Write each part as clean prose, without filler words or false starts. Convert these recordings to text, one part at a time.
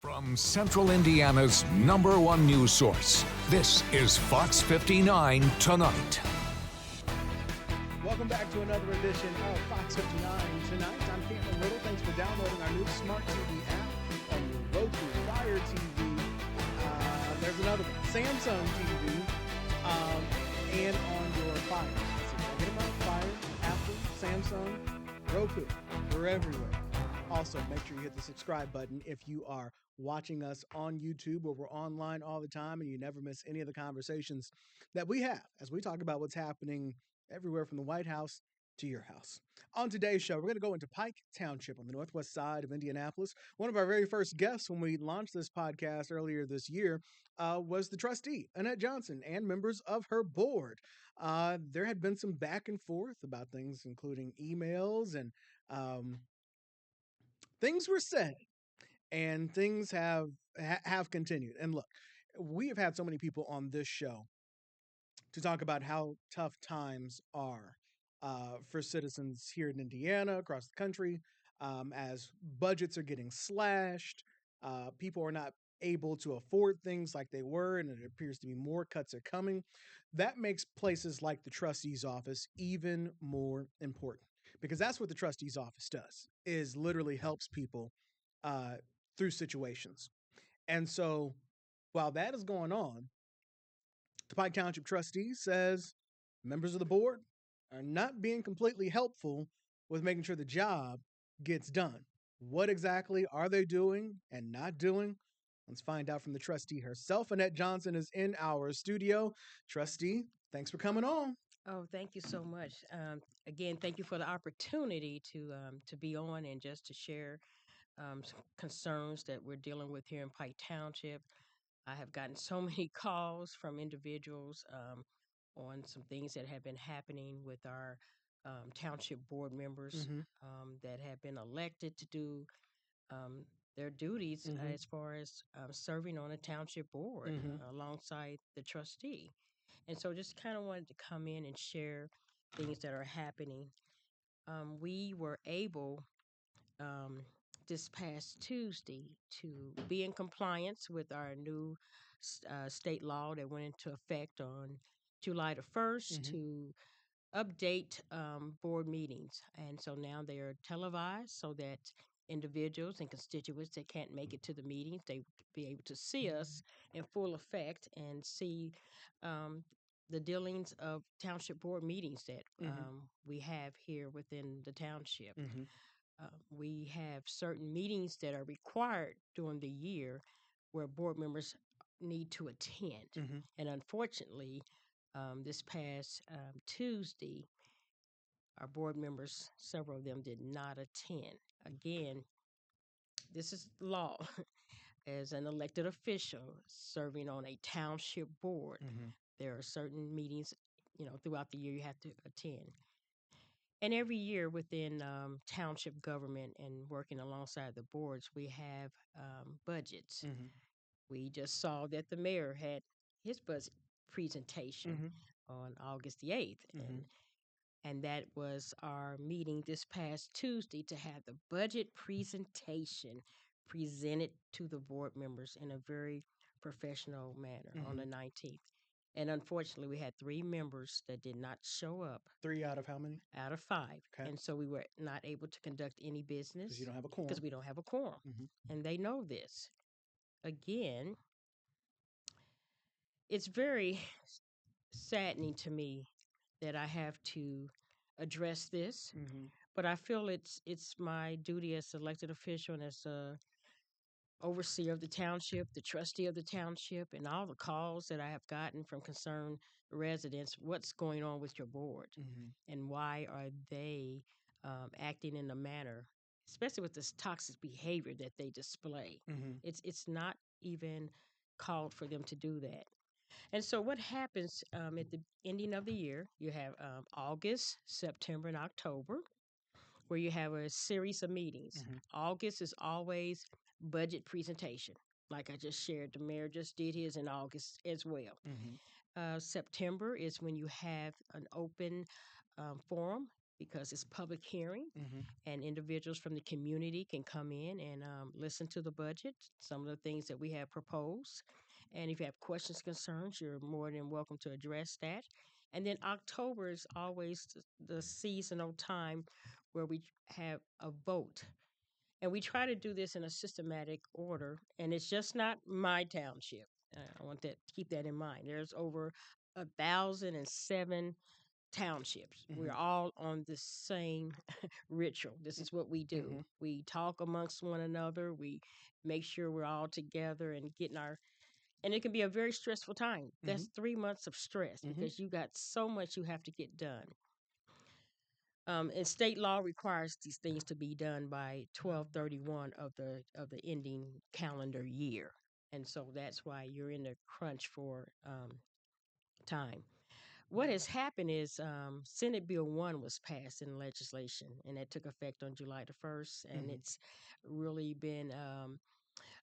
From Central Indiana's #1 news source, this is FOX59 Tonight. Welcome back to another edition of Fox 59 Tonight. I'm Cameron Little. Thanks for downloading our new Smart TV app on your Roku, Fire TV. There's another one, Samsung TV, and on your Fire. So get them on Fire, Apple, Samsung, Roku. We're everywhere. Also, make sure you hit the subscribe button if you are watching us on YouTube, where we're online all the time and you never miss any of the conversations that we have as we talk about what's happening everywhere from the White House to your house. On today's show, we're going to go into Pike Township on the northwest side of Indianapolis. One of our very first guests when we launched this podcast earlier this year was the trustee, Annette Johnson, and members of her board. There had been some back and forth about things, including emails, and things were said, and things have continued. And look, we have had so many people on this show to talk about how tough times are for citizens here in Indiana, across the country, as budgets are getting slashed. People are not able to afford things like they were, and it appears to be more cuts are coming. That makes places like the trustee's office even more important, because that's what the trustee's office does, is literally helps people through situations. And so while that is going on, the Pike Township trustee says members of the board are not being completely helpful with making sure the job gets done. What exactly are they doing and not doing? Let's find out from the trustee herself. Annette Johnson is in our studio. Trustee, thanks for coming on. Oh, thank you so much. Again, thank you for the opportunity to be on and just to share some concerns that we're dealing with here in Pike Township. I have gotten so many calls from individuals on some things that have been happening with our township board members that have been elected to do their duties as far as serving on a township board alongside the trustee. And so just kind of wanted to come in and share things that are happening. We were able this past Tuesday to be in compliance with our new state law that went into effect on July the 1st to update board meetings. And so now they are televised so that individuals and constituents that can't make it to the meetings, they be able to see us in full effect and see um, the dealings of township board meetings that we have here within the township. We have certain meetings that are required during the year where board members need to attend. And unfortunately, this past Tuesday, our board members, several of them did not attend. Again, this is law. As an elected official serving on a township board, there are certain meetings, throughout the year you have to attend. And every year within township government and working alongside the boards, we have budgets. We just saw that the mayor had his budget presentation on August the 8th. And that was our meeting this past Tuesday to have the budget presentation presented to the board members in a very professional manner on the 19th. And unfortunately, we had 3 members that did not show up. 3 out of how many? Out of 5. Okay. And so we were not able to conduct any business. Because you don't have a quorum. Because we don't have a quorum. And they know this. Again, it's very saddening to me that I have to address this. But I feel it's my duty as elected official and as a overseer of the township, the trustee of the township, and all the calls that I have gotten from concerned residents. What's going on with your board, and why are they acting in a manner, especially with this toxic behavior that they display? It's not even called for them to do that. And so what happens at the ending of the year, you have August, September, and October, where you have a series of meetings. August is always budget presentation. Like I just shared, the mayor just did his in August as well. September is when you have an open forum. because it's public hearing, Mm-hmm. and individuals from the community can come in and listen to the budget, some of the things that we have proposed. And if you have questions, concerns, you're more than welcome to address that. And then October is always the seasonal time where we have a vote. And we try to do this in a systematic order. And it's just not my township. I want that keep that in mind. There's over 1,007 townships. Mm-hmm. We're all on the same ritual. This is what we do. Mm-hmm. We talk amongst one another. We make sure we're all together and getting our. And it can be a very stressful time. Mm-hmm. That's 3 months of stress Mm-hmm. because you got so much you have to get done. And state law requires these things to be done by 12/31 of the ending calendar year, and so that's why you're in the crunch for time. What has happened is Senate Bill 1 was passed in legislation, and that took effect on July the 1st. And Mm-hmm. it's really been,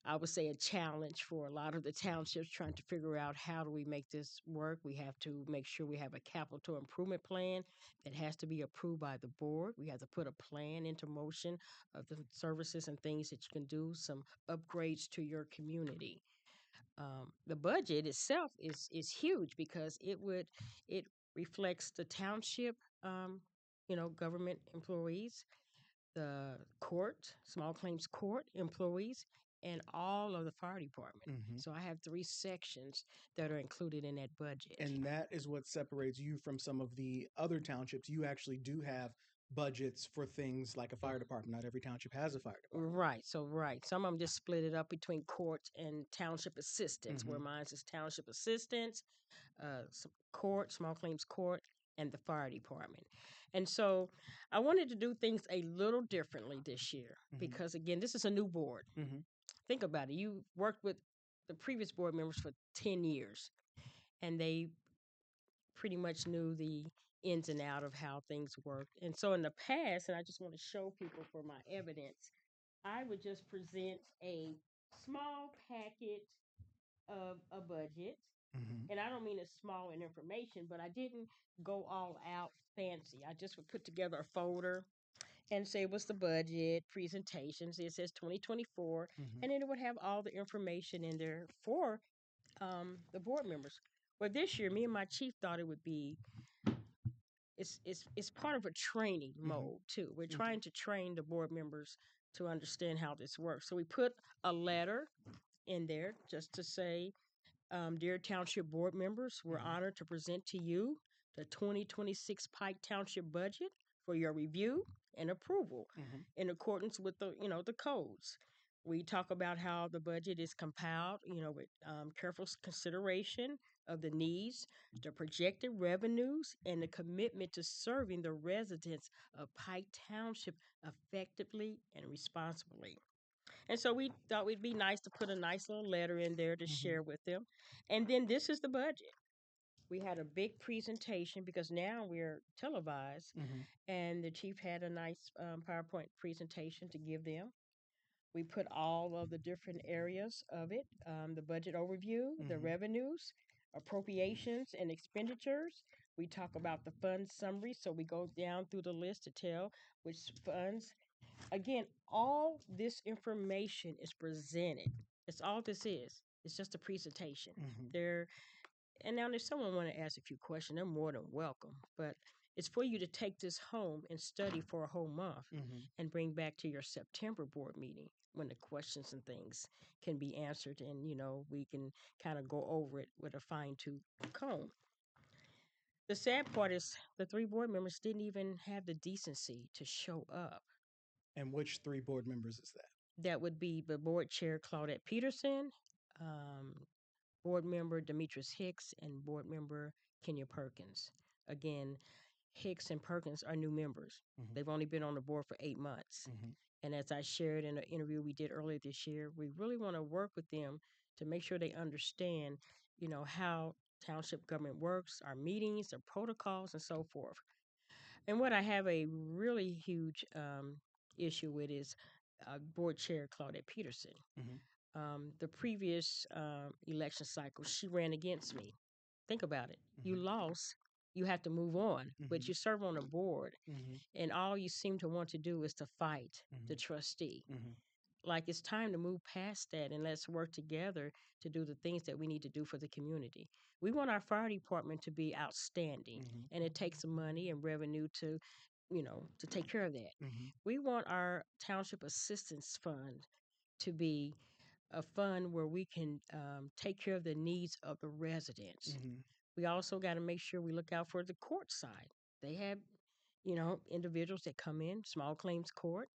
I would say, a challenge for a lot of the townships trying to figure out how do we make this work. We have to make sure we have a capital improvement plan that has to be approved by the board. We have to put a plan into motion of the services and things that you can do, some upgrades to your community. The budget itself is huge because it reflects the township, um, government employees, the court, small claims court employees, and all of the fire department. Mm-hmm. So I have three sections that are included in that budget. And that is what separates you from some of the other townships. You actually do have budgets for things like a fire department. Not every township has a fire department. Right. Some of them just split it up between courts and township assistants, Mm-hmm. where mine is township assistants, court, small claims court, and the fire department. And so I wanted to do things a little differently this year Mm-hmm. because, again, this is a new board. Mm-hmm. Think about it. You worked with the previous board members for 10 years, and they pretty much knew the ins and out of how things worked. And so in the past, and I just want to show people for my evidence, I would just present a small packet of a budget. Mm-hmm. And I don't mean it's small in information, but I didn't go all out fancy. I just would put together a folder and say what's the budget, presentations. It says 2024, Mm-hmm. and then it would have all the information in there for the board members. Well, this year, me and my chief thought it would be it's part of a training Mm-hmm. mode too. We're Okay. trying to train the board members to understand how this works. So we put a letter in there just to say, dear Township board members, we're Mm-hmm. honored to present to you the 2026 Pike Township budget for your review and approval Mm-hmm. in accordance with the codes. We talk about how the budget is compiled, with careful consideration of the needs, the projected revenues, and the commitment to serving the residents of Pike Township effectively and responsibly. And so we thought it'd be nice to put a nice little letter in there to Mm-hmm. share with them. And then this is the budget. We had a big presentation because now we're televised, Mm-hmm. and the chief had a nice PowerPoint presentation to give them. We put all of the different areas of it, the budget overview, the Mm-hmm. revenues, appropriations, and expenditures. We talk about the fund summary, so we go down through the list to tell which funds. Again, all this information is presented. It's all this is. It's just a presentation. Mm-hmm. There, and now if someone want to ask a few questions, they're more than welcome. But it's for you to take this home and study for a whole month Mm-hmm. and bring back to your September board meeting when the questions and things can be answered, and we can kind of go over it with a fine-tooth comb. The sad part is the three board members didn't even have the decency to show up. And which three board members is that? That would be the board chair, Claudette Peterson, um, board member Demetrius Hicks, and board member Kenya Perkins. Again, Hicks and Perkins are new members. Mm-hmm. They've only been on the board for 8 months. Mm-hmm. And as I shared in an interview we did earlier this year, we really want to work with them to make sure they understand, how township government works, our meetings, our protocols, and so forth. And what I have a really huge issue with is board chair Claudette Peterson. Mm-hmm. The previous election cycle, she ran against me. Think about it. You Mm-hmm. lost you have to move on. But Mhm. you serve on a board, Mhm. and all you seem to want to do is to fight the Mhm. trustee. Mhm. Like, it's time to move past that and let's work together to do the things that we need to do for the community. We want our fire department to be outstanding, Mhm. and it takes money and revenue to, to take care of that. Mhm. We want our township assistance fund to be a fund where we can take care of the needs of the residents. Mhm. We also got to make sure we look out for the court side. They have, individuals that come in, small claims court.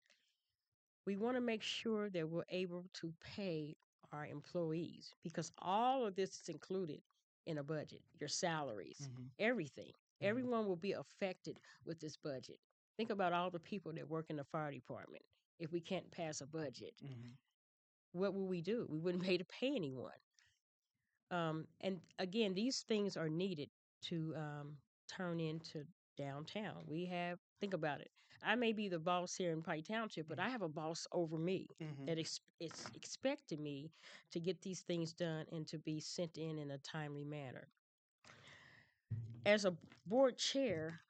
We want to make sure that we're able to pay our employees because all of this is included in a budget, your salaries, Mhm. everything. Mhm. Everyone will be affected with this budget. Think about all the people that work in the fire department. If we can't pass a budget, Mhm. what will we do? We wouldn't be able to pay anyone. And again, these things are needed to turn into downtown. Think about it. I may be the boss here in Pike Township, but I have a boss over me Mhm. that is expecting me to get these things done and to be sent in a timely manner. As a board chair,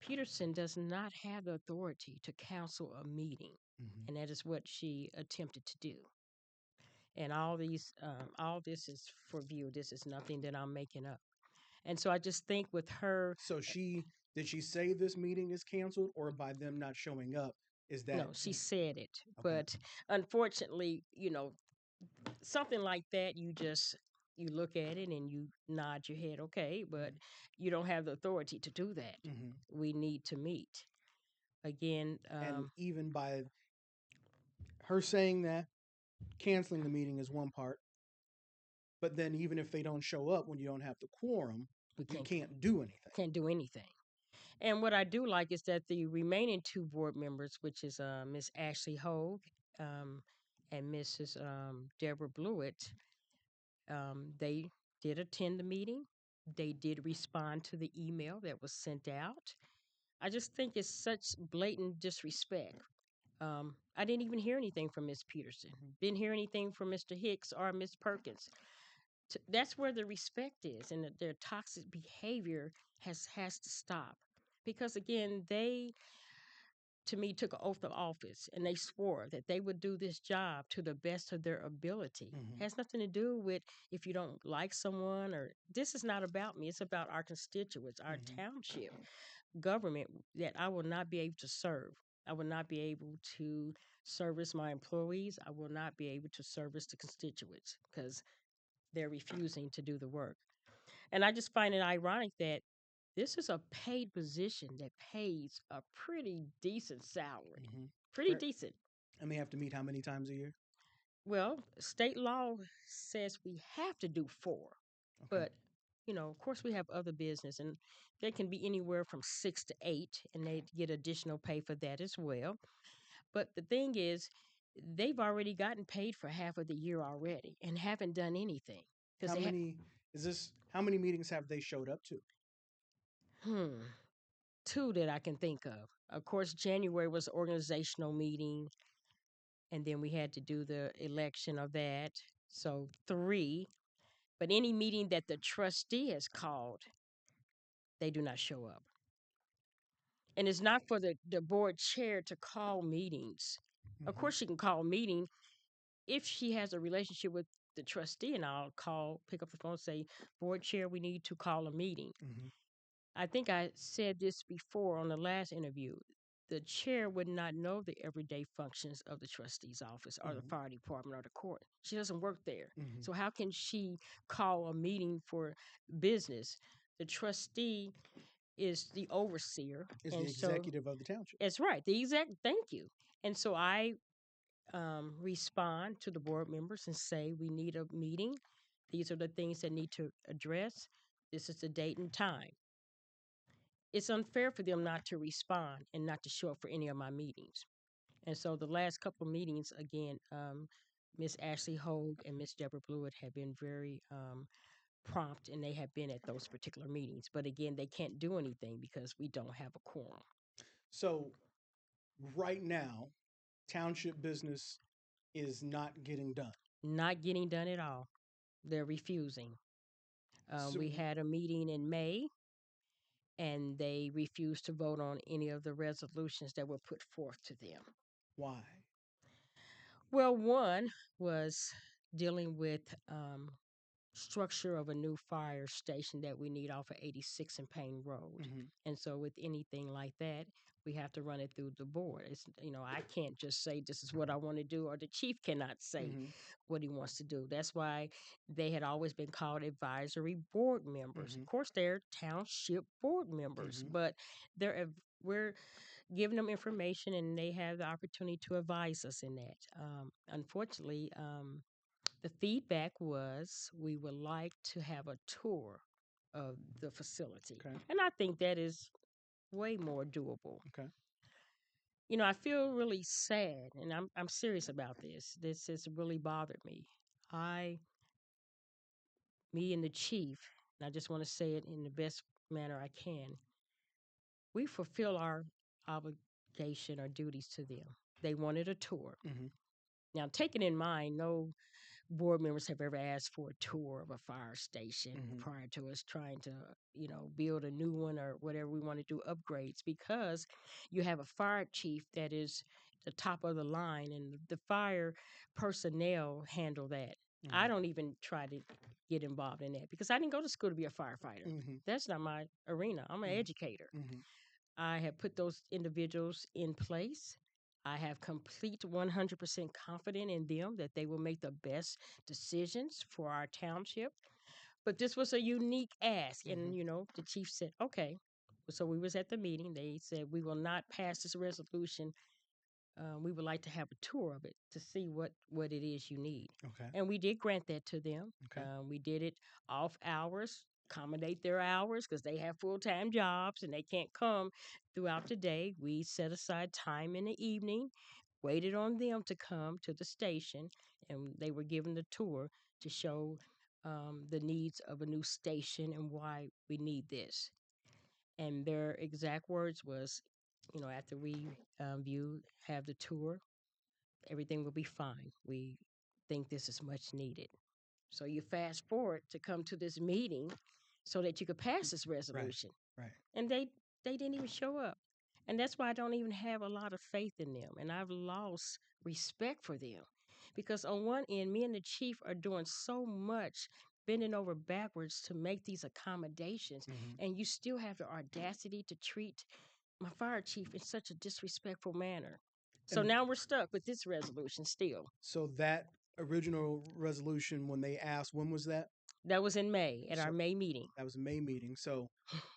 Peterson does not have the authority to cancel a meeting, Mhm. and that is what she attempted to do. And all this is for view. This is nothing that I'm making up. And so I just think with her, So did she say this meeting is canceled, or by them not showing up, is that no, she said it, okay? but unfortunately, something like that, you look at it and you nod your head, okay, but you don't have the authority to do that. Mm-hmm. We need to meet again. And even by her saying that, canceling the meeting is one part, but then even if they don't show up when you don't have the quorum, We you can't can't do anything. can't do anything. And what I do like is that the remaining two board members, which is Miss Ashley Hogue um, and Mrs. Deborah Blewett, they did attend the meeting. They did respond to the email that was sent out. I just think it's such blatant disrespect. I didn't even hear anything from Miss Peterson. Mm-hmm. Didn't hear anything from Mr. Hicks or Miss Perkins. That's where the respect is, and that their toxic behavior has to stop. Because again, they to me took an oath of office and they swore that they would do this job to the best of their ability. Mm-hmm. Has nothing to do with if you don't like someone, or this is not about me. It's about our constituents, our Mm-hmm. township government that I will not be able to serve. I will not be able to service my employees. I will not be able to service the constituents because they're refusing to do the work. And I just find it ironic that this is a paid position that pays a pretty decent salary. Mm-hmm. Pretty decent. And they have to meet how many times a year? Well, state law says we have to do four. Okay. But, of course, we have other business, and they can be anywhere from 6 to 8, and they get additional pay for that as well. But the thing is, they've already gotten paid for half of the year already and haven't done anything because How many how many meetings have they showed up to? hmm, two that I can think of. Of course, January was organizational meeting, and then we had to do the election of that. So three. But any meeting that the trustee has called, they do not show up. And it's not for the board chair to call meetings. Of Mm-hmm. course, she can call a meeting if she has a relationship with the trustee, and I'll pick up the phone, and say, "Board chair, we need to call a meeting." Mm-hmm. I think I said this before on the last interview. The chair would not know the everyday functions of the trustee's office or the Mm-hmm. fire department or the court. She doesn't work there. Mm-hmm. So, how can she call a meeting for business? The trustee is the overseer. Is the And so, executive of the township. it's right. The exact, thank you. And so, I respond to the board members and say, we need a meeting. These are the things that need to address. This is the date and time. It's unfair for them not to respond and not to show up for any of my meetings. And so the last couple of meetings, again, Miss Ashley Hogue and Miss Deborah Blewett have been very prompt, and they have been at those particular meetings. But again, they can't do anything because we don't have a quorum. So right now, township business is not getting done. Not getting done at all. They're refusing. So We had a meeting in May, and they refused to vote on any of the resolutions that were put forth to them. Why? Well, one was dealing with structure of a new fire station that we need off of 86 and Payne Road. Mm-hmm. And so with anything like that, we have to run it through the board. It's, I can't just say this is what I want to do, or the chief cannot say Mm-hmm. what he wants to do. That's why they had always been called advisory board members. Mm-hmm. Of course, they're township board members, Mm-hmm. but we're giving them information and they have the opportunity to advise us in that. Unfortunately, the feedback was we would like to have a tour of the facility. Okay. And I think that is way more doable. Okay. I feel really sad, and I'm serious about this. This has really bothered me. Me and the chief, and I just want to say it in the best manner I can, we fulfill our obligation or duties to them. They wanted a tour. Mm-hmm. Now, taking in mind, no board members have ever asked for a tour of a fire station Mm-hmm. prior to us trying to, build a new one or whatever we want to do upgrades, because you have a fire chief that is the top of the line and the fire personnel handle that. Mm-hmm. I don't even try to get involved in that because I didn't go to school to be a firefighter. Mm-hmm. That's not my arena. I'm an educator. Mm-hmm. I have put those individuals in place. I have complete 100% confidence in them that they will make the best decisions for our township. But this was a unique ask. Mm-hmm. And, the chief said, okay. So we was at the meeting. They said, we will not pass this resolution. We would like to have a tour of it to see what it is you need. Okay. And we did grant that to them. Okay. We did it off hours, accommodate their hours because they have full-time jobs and they can't come throughout the day. We set aside time in the evening, waited on them to come to the station, and they were given the tour to show the needs of a new station and why we need this. And their exact words was, after we have the tour, everything will be fine. We think this is much needed. So you fast forward to come to this meeting so that you could pass this resolution. Right. And they didn't even show up. And that's why I don't even have a lot of faith in them. And I've lost respect for them. Because on one end, me and the chief are doing so much, bending over backwards to make these accommodations. Mm-hmm. And you still have the audacity to treat my fire chief in such a disrespectful manner. So And now we're stuck with this resolution still. so that original resolution, when they asked, when was that? That was in May at So our May meeting. that was a May meeting. So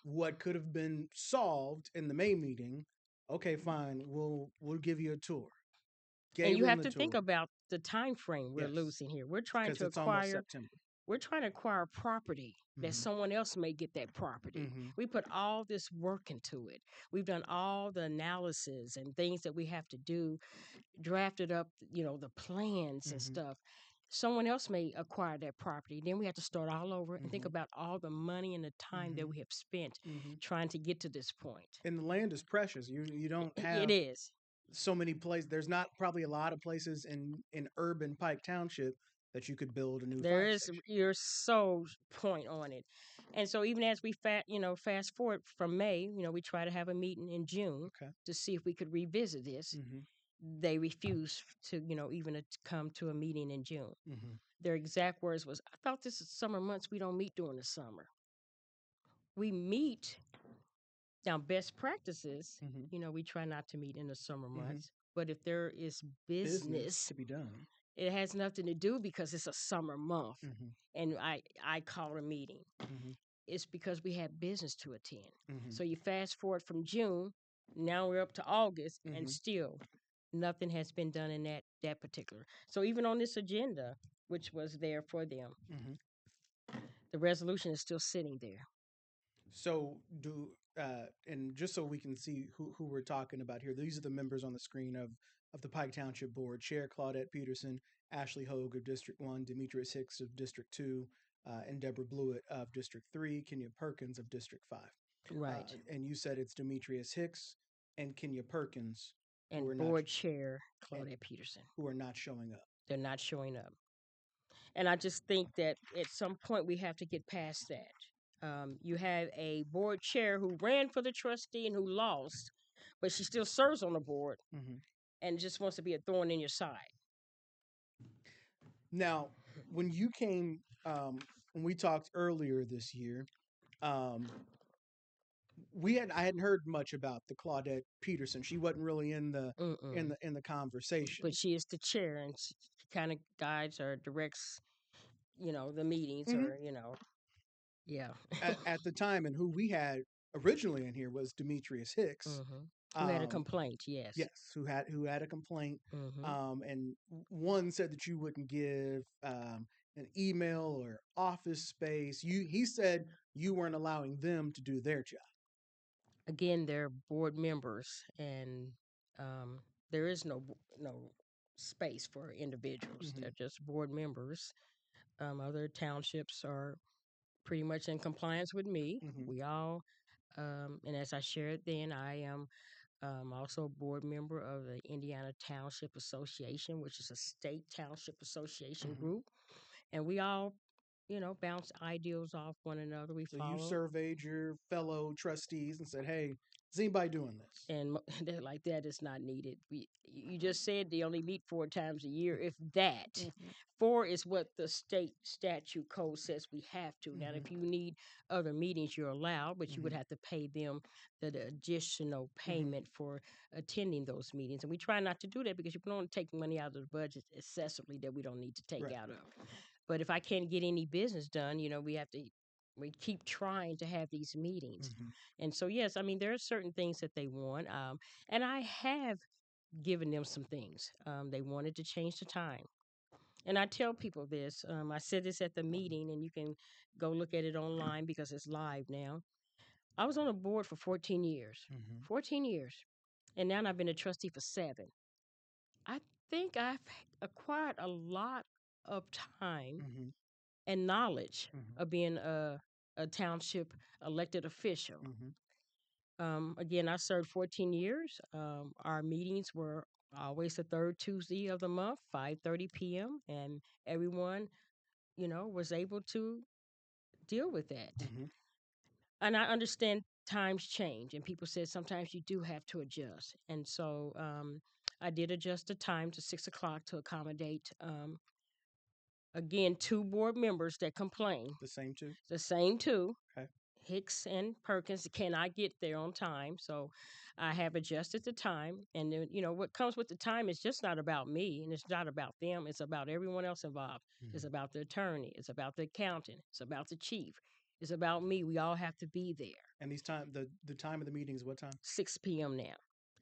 what could have been solved in the May meeting? Okay, fine. We'll give you a tour. And Gave you them have the to think tour. about the time frame we're Yes, losing here. because it's almost September. We're trying to acquire property that Mm-hmm. someone else may get that property. Mm-hmm. We put all this work into it. We've done all the analysis and things that we have to do, drafted up, the plans and Mm-hmm. stuff. Someone else may acquire that property. Then we have to start all over and think Mm-hmm. about all the money and the time that Mm-hmm. we have spent Mm-hmm. trying to get to this point. And the land is precious. You don't It have is. so many places. There's not probably a lot of places in urban Pike Township that you could build a new There fire is, station. you're so point on it. And so even as we fast forward from May, we try to have a meeting in June Okay. to see if we could revisit this. Mm-hmm. They refused to, even to come to a meeting in June. Mm-hmm. Their exact words was, I thought this is summer months. We don't meet during the summer. We meet now best practices, Mm-hmm. we try not to meet in the summer Mm-hmm. months. But if there is Business business, to be done. it has nothing to do because it's a summer month. Mm-hmm. And I call a meeting. Mm-hmm. It's because we have business to attend. Mm-hmm. So you fast forward from June, now we're up to August, Mm-hmm. and still nothing has been done in that particular. So even on this agenda, which was there for them, the resolution is still sitting there. So do and just so we can see who we're talking about here, these are the members on the screen of the Pike Township Board: Chair Claudette Peterson, Ashley Hogue of District 1, Demetrius Hicks of District 2, and Deborah Blewett of District 3, Kenya Perkins of District 5. Right. And you said it's Demetrius Hicks and Kenya Perkins who are And not board chair Claudette Peterson. who are not showing up. They're not showing up. And I just think that at some point we have to get past that. You have a board chair who ran for the trustee and who lost, but she still serves on the board Mm-hmm. and just wants to be a thorn in your side. Now, when you came, when we talked earlier this year, um, I hadn't heard much about the Claudette Peterson. She wasn't really in the Mm-mm. in the conversation. But she is the chair, and she kind of guides or directs, the meetings, Hmm. or yeah. At the time, and who we had originally in here was Demetrius Hicks. Hmm. Who had a Um, complaint? Yes. yes, who had a complaint, Hmm. and one said that you wouldn't give an email or office space. He said you weren't allowing them to do their job. Again, they're board members, and um, there is no space for individuals. Hmm. They're just board members. Other townships are pretty much in compliance with me. Hmm. We all, and as I shared then, I am also a board member of the Indiana Township Association, which is a state township association Hmm. group, and we all, bounce ideals off one another. We So you follow. surveyed your fellow trustees and said, "Hey, is anybody doing this?" And they're like, that is not needed. You just said they only meet 4 times a year, if that. Hmm. 4 is what the state statute code says we have to. Now, Hmm. if you need other meetings, you're allowed, but you would Hmm. have to pay them the additional Hmm. payment for attending those meetings. And we try not to do that because you don't want to take money out of the budget excessively that we don't need to take Right. out of. But if I can't get any business done, we keep trying to have these meetings. Hmm. And so, yes, I mean, there are certain things that they want. And I have given them some things. They wanted to change the time. And I tell people this. I said this at the meeting, and you can go look at it online because it's live now. I was on a board for 14 years. Hmm. 14 years. And now I've been a trustee for 7. I think I've acquired a lot of time Hmm. and knowledge Hmm. of being a township elected official. Hmm. Again, I served 14 years. Our meetings were always the third Tuesday of the month, 5:30 p.m., and everyone, was able to deal with that. Hmm. And I understand times change, and people said sometimes you do have to adjust. And so I did adjust the time to 6 o'clock to accommodate, again, 2 board members that complained. The same two. The same 2. Okay. Hicks and Perkins cannot get there on time. So I have adjusted the time. And then, what comes with the time is just not about me and it's not about them. It's about everyone else involved. It's Hmm. about the attorney. It's about the accountant. It's about the chief. It's about me. We all have to be there. And the time of the meetings, what time? 6 p.m. now.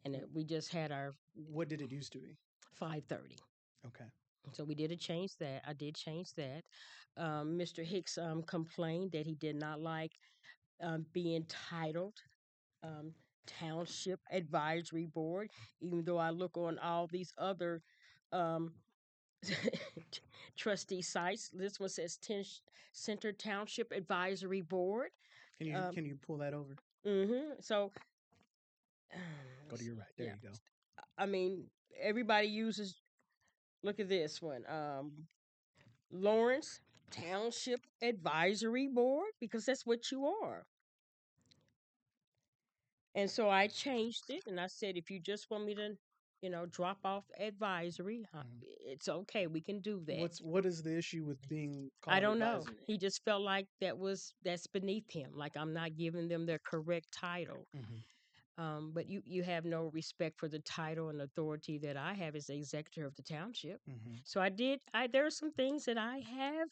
And we just had our What did it used to be? 5:30. Okay. So we did a change that. I did change that. Mr. Hicks complained that he did not like being titled um, Township Advisory Board, even though I look on all these other um, trustee sites. This one says Center Township Advisory Board. Um, Can you pull that over? so, Go to your right. There yeah, you go. I mean, everybody uses, look at this one, Lawrence Township Advisory Board, because that's what you are. And so I changed it and I said, if you just want me to, drop off advisory, Mhm. it's okay. We can do that. What is the issue with being I called don't know. advisory? He just felt like that's beneath him. Like I'm not giving them their correct title. Hmm. But you have no respect for the title and authority that I have as the executive of the township. Hmm. So there are some things that I have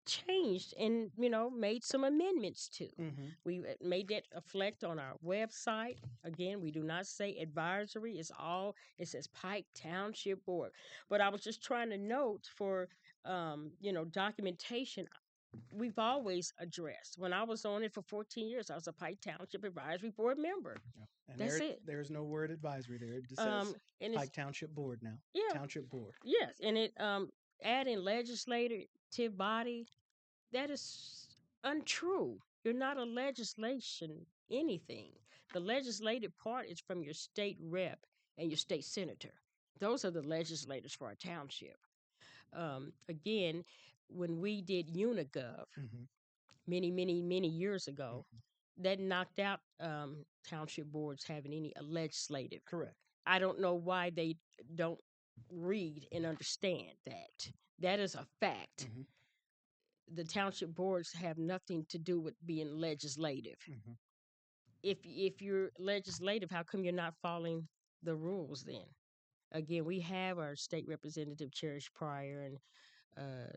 changed and made some amendments to. Hmm. We made that reflect on our website. Again, we do not say advisory. It says Pike Township Board. But I was just trying to note for documentation. We've always addressed. When I was on it for 14 years, I was a Pike Township Advisory Board member. Yeah. And That's it. there's no word advisory there. It just says And it's Pike Township Board now. yeah, Township Board. yes, and it adding legislative body, that is untrue. You're not a legislation anything. The legislative part is from your state rep and your state senator. Those are the legislators for our township. Again, when we did Unigov, Hmm. many years ago, that knocked out township boards having any legislative. Correct. I don't know why they don't read and understand that. That is a fact. The township boards have nothing to do with being legislative. If you're legislative, how come you're not following the rules then? Again, we have our state representative Cherish Pryor and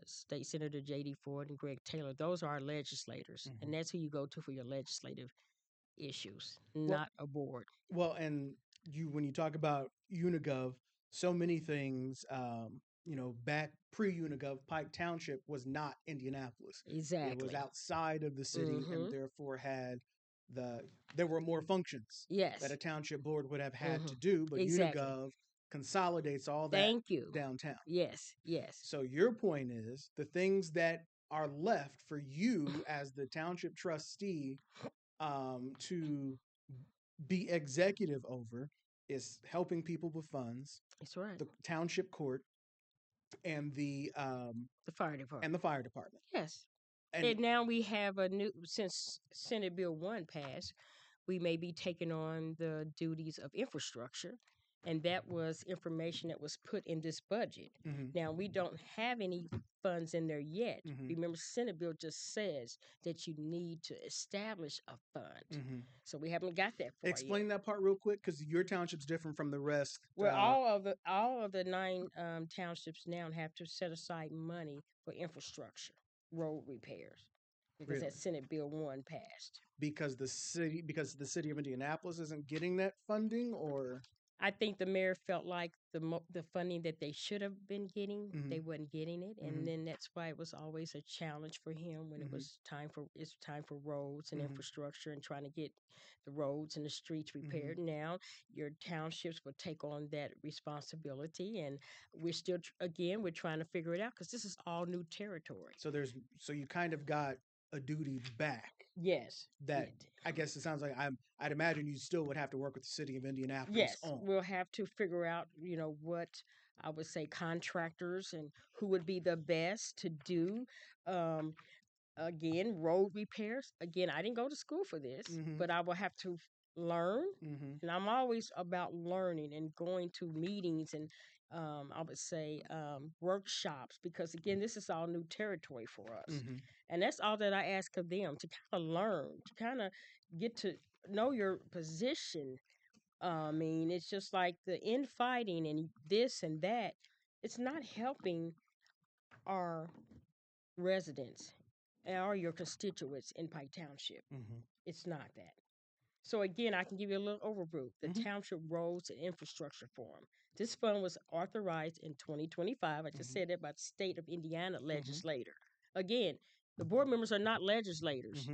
State Senator J.D. Ford and Greg Taylor. Those are our legislators, and that's who you go to for your legislative issues, Well, not a board. well, and when you talk about Unigov, so many things, back pre-Unigov, Pike Township was not Indianapolis. It was Exactly. outside of the city, and therefore there were more functions that Yes. a township board would have had to do, but Exactly. Unigov consolidates all that Thank you. downtown. Yes. Yes. So your point is the things that are left for you as the township trustee to be executive over is helping people with funds, That's right. the township court, and the fire department. and the fire department. Yes. And And now we have a new, since Senate Bill 1 passed, we may be taking on the duties of infrastructure. And that was information that was put in this budget. Now, we don't have any funds in there yet. Remember, Senate Bill just says that you need to establish a fund. So we haven't got that far explain yet. that part real quick, because your township's different from the rest. Well, all of the 9 townships now have to set aside money for infrastructure, road repairs, because that Senate Bill 1 passed. Because the city of Indianapolis isn't getting that funding, or I think the mayor felt like the funding that they should have been getting, they wasn't getting it, and then that's why it was always a challenge for him when it was time for roads and infrastructure and trying to get the roads and the streets repaired. Now your townships will take on that responsibility, and we're still we're trying to figure it out because this is all new territory. So you kind of got a duty back. Yes. That I guess it sounds like I'd imagine you still would have to work with the city of Indianapolis. Yes, on. we'll have to figure out, what I would say contractors and who would be the best to do. Again, road repairs. Again, I didn't go to school for this, but I will have to learn. And I'm always about learning and going to meetings and I would say workshops, because again, this is all new territory for us. And that's all that I ask of them, to kind of learn, to kind of get to know your position. I mean, it's just like the infighting and this and that. It's not helping our residents or your constituents in Pike Township. It's not that. So again, I can give you a little overview. The Township Roads and Infrastructure Forum. This fund was authorized in 2025. I just said that by the state of Indiana legislator. Again, the board members are not legislators.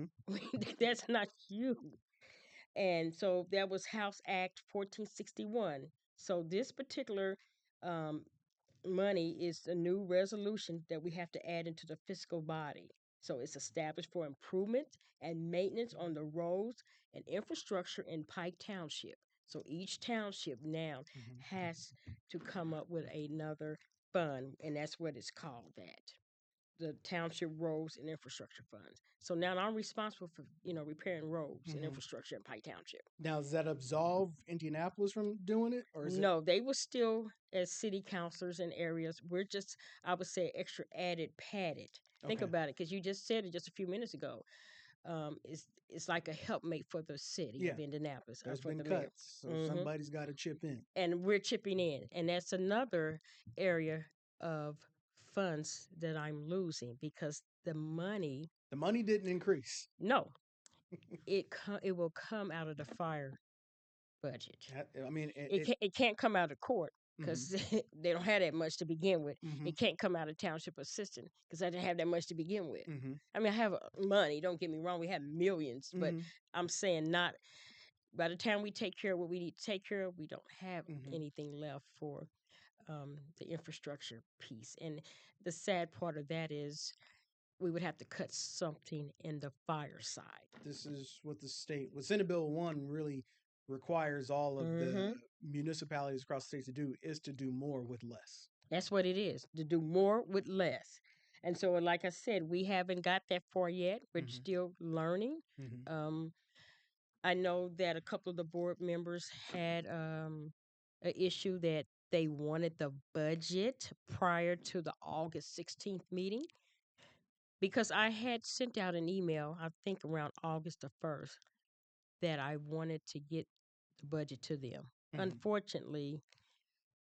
That's not you. And so that was House Act 1461. So this particular money is a new resolution that we have to add into the fiscal body. So it's established for improvement and maintenance on the roads and infrastructure in Pike Township. So each township now has to come up with another fund, and that's what it's called, that the Township Roads and Infrastructure Funds. So now I'm responsible for, repairing roads and infrastructure in Pike Township. Now, does that absolve Indianapolis from doing it, or is No, they were still as city councilors in areas. We're just, I would say, extra added, padded. Think about it, because you just said it just a few minutes ago. It's like a helpmate for the city of Indianapolis. There's for been the cuts, so somebody's got to chip in, and we're chipping in, and that's another area of funds that I'm losing, because the money didn't increase. No, it will come out of the fire budget. I mean, It can't come out of court, because they don't have that much to begin with. It can't come out of township assistant, because I didn't have that much to begin with. I mean, I have money, don't get me wrong, we have millions, but I'm saying not, by the time we take care of what we need to take care of, we don't have anything left for the infrastructure piece. And the sad part of that is we would have to cut something in the fire side. This is what Senate Bill 1 really requires all of the municipalities across the state to do, is to do more with less. That's what it is, to do more with less. And so, like I said, we haven't got that far yet. We're Mhm. still learning. Mhm. I know that a couple of the board members had an issue that they wanted the budget prior to the August 16th meeting because I had sent out an email, I think around August the 1st, that I wanted to get the budget to them. Mhm. Unfortunately,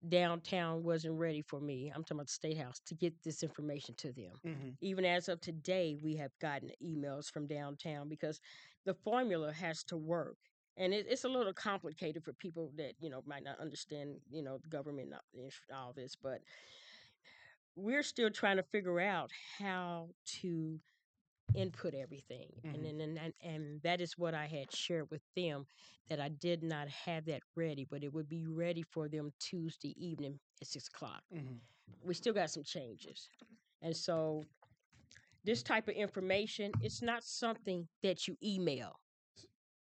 downtown wasn't ready for me. I'm talking about the State House to get this information to them. Mhm. Even as of today, we have gotten emails from downtown because the formula has to work. And it's a little complicated for people that, might not understand, the government, all this, but we're still trying to figure out how to input everything. Mhm. And that is what I had shared with them, that I did not have that ready, but it would be ready for them Tuesday evening at 6 o'clock. Mhm. We still got some changes. And so this type of information, it's not something that you email.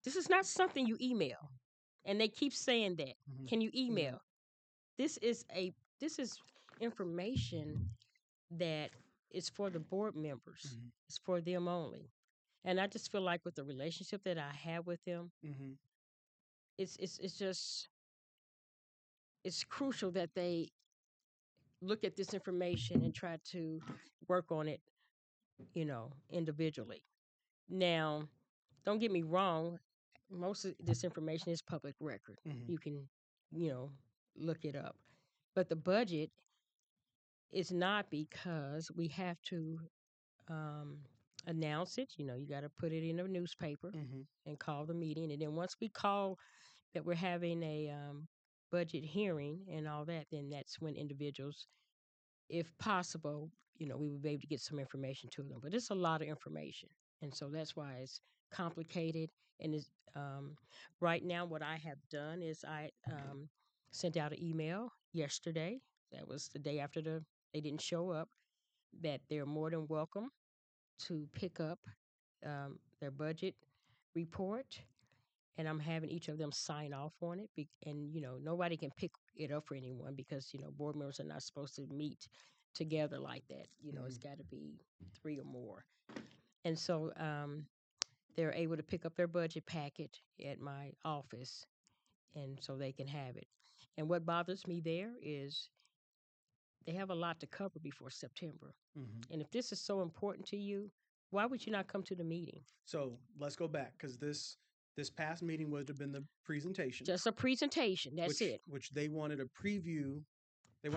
This is not something you email. And they keep saying that. Mhm. Can you Mhm. email? This is information that is for the board members. Mhm. It's for them only. And I just feel like with the relationship that I have with them, Mhm. it's just it's crucial that they look at this information and try to work on it, individually. Now, don't get me wrong, most of this information is public record. Mhm. You can, you know, look it up. But the budget is not, because we have to um, announce it. You got to put it in a newspaper Mhm. and call the meeting. And then once we call that we're having a budget hearing and all that, then that's when individuals, if possible, we would be able to get some information to them. But it's a lot of information. And so that's why it's complicated. And it's, right now, what I have done is I sent out an email yesterday. That was the day after they didn't show up, that they're more than welcome to pick up their budget report, and I'm having each of them sign off on it. And nobody can pick it up for anyone, because board members are not supposed to meet together like that. It's Mhm. got to be three or more. And so they're able to pick up their budget packet at my office, and so they can have it. And what bothers me there is they have a lot to cover before September. Mhm. And if this is so important to you, why would you not come to the meeting? So let's go back, because this past meeting would have been the presentation, Just a presentation. That's which it. they wanted a preview. They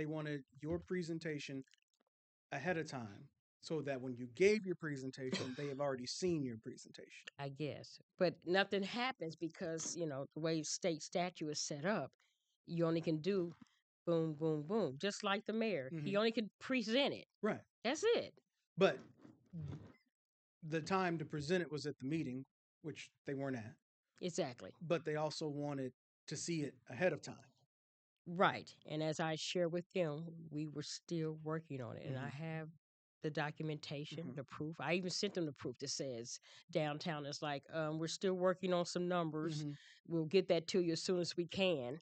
wanted your presentation ahead of time, so that when you gave your presentation, they have already seen your presentation. I guess. But nothing happens because, the way state statute is set up, you only can do boom, boom, boom, just like the mayor. He Mhm. only can present it. Right. That's it. But the time to present it was at the meeting, which they weren't at. Exactly. But they also wanted to see it ahead of time. Right. And as I share with them, we were still working on it. And I Mhm. have the documentation, Mhm. the proof. I even sent them the proof that says downtown is like, we're still working on some numbers. Mhm. We'll get that to you as soon as we can.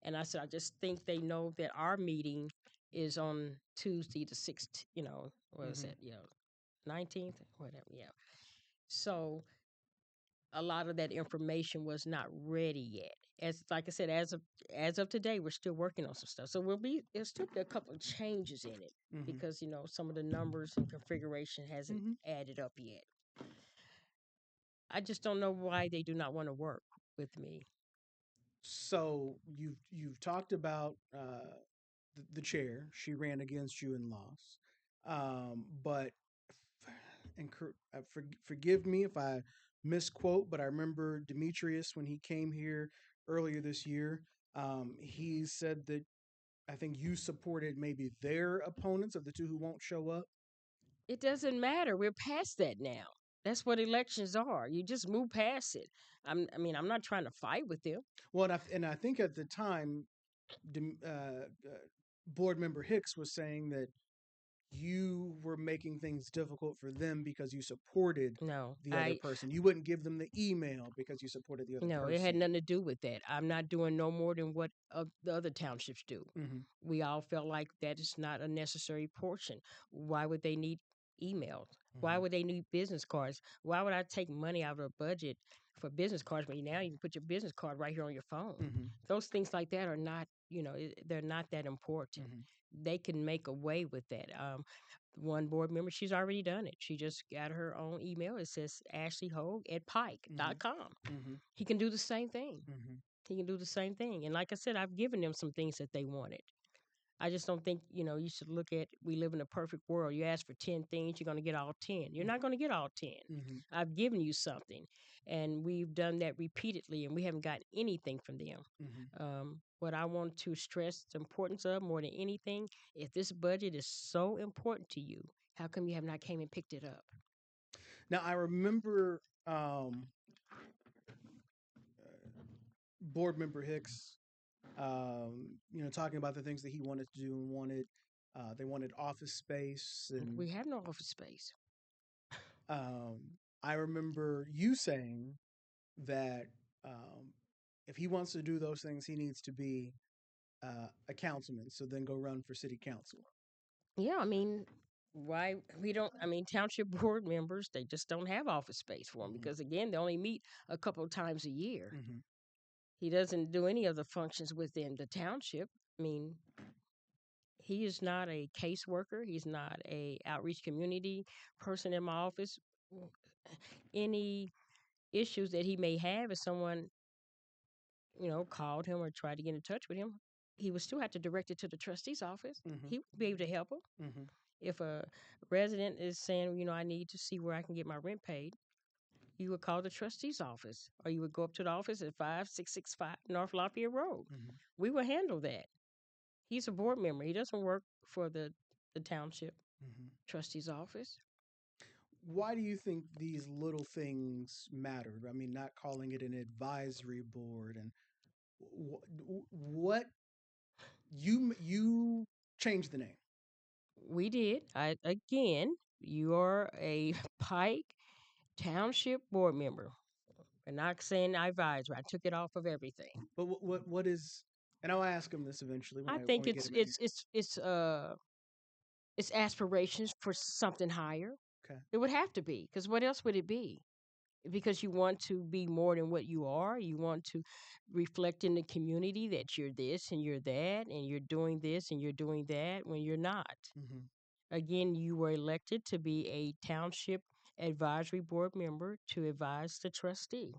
And I said, I just think they know that our meeting is on Tuesday the 6th, what is Mhm. that? Yeah, 19th, whatever. Yeah. So a lot of that information was not ready yet. As like I said, as of today, we're still working on some stuff. So there'll still be a couple of changes in it, Mhm. because some of the numbers and configuration hasn't Mhm. added up yet. I just don't know why they do not want to work with me. So you've talked about the chair. She ran against you and lost. But forgive me if I misquote, but I remember Demetrius, when he came here earlier this year. He said that I think you supported maybe their opponents of the two who won't show up. It doesn't matter. We're past that now. That's what elections are. You just move past it. I'm not trying to fight with them. Well, and I think at the time, board member Hicks was saying that you were were making things difficult for them because you supported No, the other person. You wouldn't give them the email because you supported the other no, it had person. nothing to do with that. I'm not doing no more than what the other townships do. Mm-hmm. We all felt like that is not a necessary portion. Why would they need emails? Why Mm-hmm. would they need business cards? Why would I take money out of a budget for business cards when now you can put your business card right here on your phone? Mm-hmm. Those things like that are not, they're not that important. Mm-hmm. They can make a way with that. One board member, she's already done it. She just got her own email. It says Ashley Hogue at pike.com. Mm-hmm. He can do the same thing. Mm-hmm. He can do the same thing. And like I said, I've given them some things that they wanted. I just don't think, you should look at we live in a perfect world. You ask for 10 things, you're going to get all 10. You're not going to get all 10. Mm-hmm. I've given you something. And we've done that repeatedly, and we haven't gotten anything from them. Mm-hmm. What I want to stress the importance of more than anything, if this budget is so important to you, how come you have not came and picked it up? Now I remember board member Hicks, talking about the things that he wanted to do and wanted. They wanted office space, and We have no office space. um, I remember you saying that if he wants to do those things, he needs to be a councilman. So then go run for city council. Yeah, I mean, why we don't, I mean, township board members, they just don't have office space for them Mm-hmm. because, again, they only meet a couple of times a year. Mm-hmm. He doesn't do any of the functions within the township. I mean, he is not a caseworker. He's not a outreach community person in my office. Any issues that he may have if someone, called him or tried to get in touch with him, he would still have to direct it to the trustee's office. Mm-hmm. He would be able to help him. Mm-hmm. If a resident is saying, I need to see where I can get my rent paid, you would call the trustee's office, or you would go up to the office at 5665 North Lafayette Road. Mm-hmm. We will handle that. He's a board member. He doesn't work for the township Mm-hmm. trustee's office. Why do you think these little things matter? I mean, not calling it an advisory board, and what you changed the name. We did. You are a Pike Township board member. And not saying advisor. I took it off of everything. But what is? And I'll ask him this eventually when I when think we get it's him in here. it's it's it's uh it's aspirations for something higher. Okay. It would have to be, because what else would it be? Because you want to be more than what you are. You want to reflect in the community that you're this and you're that, and you're doing this and you're doing that when you're not. Mm-hmm. Again, you were elected to be a township advisory board member to advise the trustee.